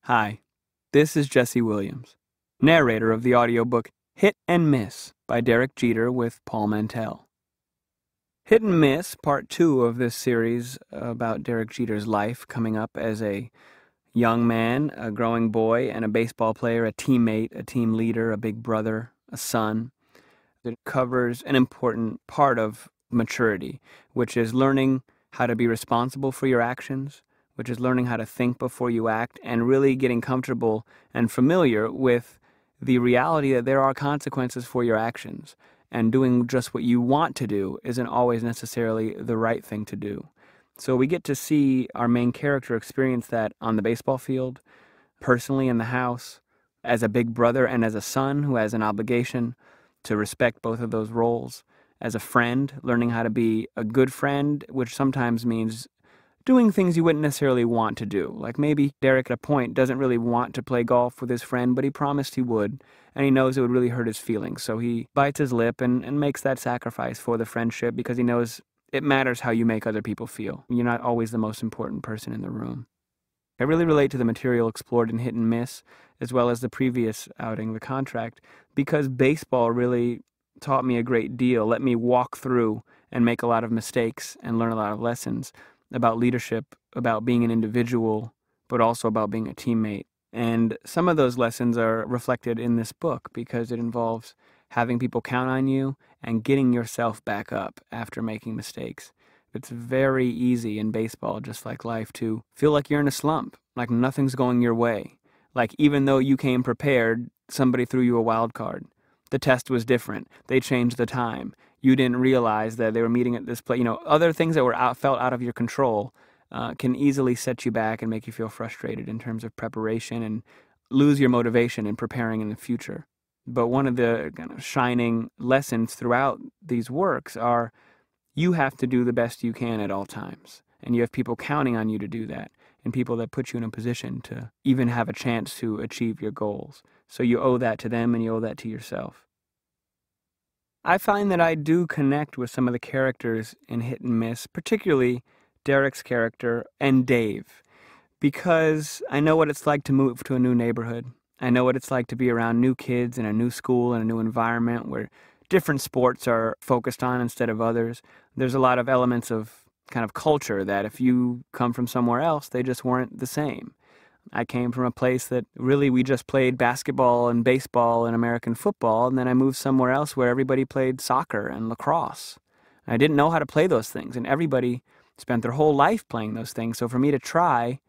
Hi, this is Jesse Williams, narrator of the audiobook Hit and Miss by Derek Jeter with Paul Mantell. Hit and Miss, part 2 of this series about Derek Jeter's life coming up as a young man, a growing boy, and a baseball player, a teammate, a team leader, a big brother, a son. It covers an important part of maturity, which is learning how to be responsible for your actions, which is learning how to think before you act, and really getting comfortable and familiar with the reality that there are consequences for your actions, and doing just what you want to do isn't always necessarily the right thing to do. So we get to see our main character experience that on the baseball field, personally in the house, as a big brother and as a son who has an obligation to respect both of those roles, as a friend, learning how to be a good friend, which sometimes means doing things you wouldn't necessarily want to do. Like maybe Derek at a point doesn't really want to play golf with his friend, but he promised he would, and he knows it would really hurt his feelings. So he bites his lip and makes that sacrifice for the friendship because he knows it matters how you make other people feel. You're not always the most important person in the room. I really relate to the material explored in Hit and Miss, as well as the previous outing, The Contract, because baseball really taught me a great deal, let me walk through and make a lot of mistakes and learn a lot of lessons about leadership, about being an individual, but also about being a teammate. And some of those lessons are reflected in this book because it involves having people count on you and getting yourself back up after making mistakes. It's very easy in baseball, just like life, to feel like you're in a slump, like nothing's going your way. Like even though you came prepared, somebody threw you a wild card. The test was different. They changed the time. You didn't realize that they were meeting at this place. Other things that were felt out of your control can easily set you back and make you feel frustrated in terms of preparation and lose your motivation in preparing in the future. But one of the kind of shining lessons throughout these works are you have to do the best you can at all times. And you have people counting on you to do that, and people that put you in a position to even have a chance to achieve your goals. So you owe that to them and you owe that to yourself. I find that I do connect with some of the characters in Hit and Miss, particularly Derek's character and Dave, because I know what it's like to move to a new neighborhood. I know what it's like to be around new kids in a new school and a new environment where different sports are focused on instead of others. There's a lot of elements of kind of culture that if you come from somewhere else, they just weren't the same. I came from a place that really we just played basketball and baseball and American football, and then I moved somewhere else where everybody played soccer and lacrosse. And I didn't know how to play those things, and everybody spent their whole life playing those things. So for me to try,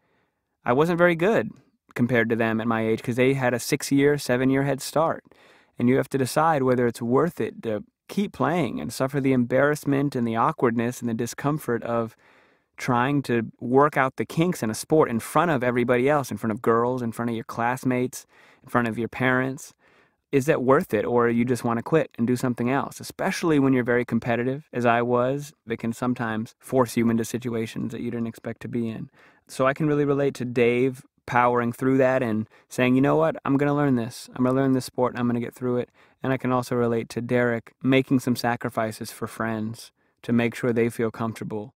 I wasn't very good compared to them at my age because they had a 6-year, 7-year head start. And you have to decide whether it's worth it to keep playing and suffer the embarrassment and the awkwardness and the discomfort of trying to work out the kinks in a sport in front of everybody else, in front of girls, in front of your classmates, in front of your parents. Is that worth it, or you just want to quit and do something else? Especially when you're very competitive, as I was, that can sometimes force you into situations that you didn't expect to be in. So I can really relate to Dave powering through that and saying, you know what, I'm going to learn this. I'm going to learn this sport, and I'm going to get through it. And I can also relate to Derek making some sacrifices for friends to make sure they feel comfortable.